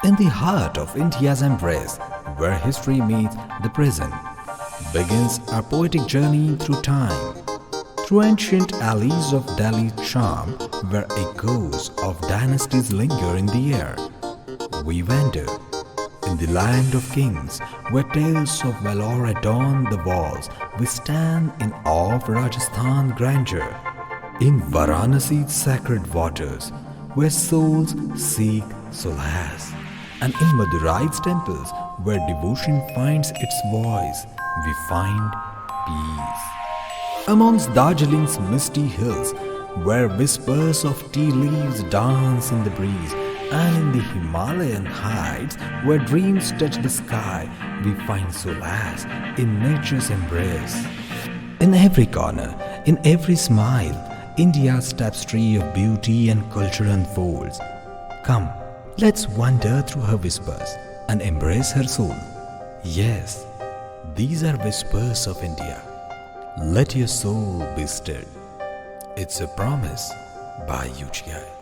In the heart of India's embrace, where history meets the present, begins our poetic journey through time. Through ancient alleys of Delhi's charm, where echoes of dynasties linger in the air, we wander. In the land of kings, where tales of valor adorn the walls, we stand in awe of Rajasthan grandeur. In Varanasi's sacred waters, where souls seek solace, and in Madurai's temples, where devotion finds its voice, we find peace. Amongst Darjeeling's misty hills, where whispers of tea leaves dance in the breeze, and in the Himalayan heights, where dreams touch the sky, we find solace in nature's embrace. In every corner, in every smile, India's tapestry of beauty and culture unfolds. Come, let's wander through her whispers and embrace her soul. Yes, these are whispers of India. Let your soul be stirred. It's a promise by UGI.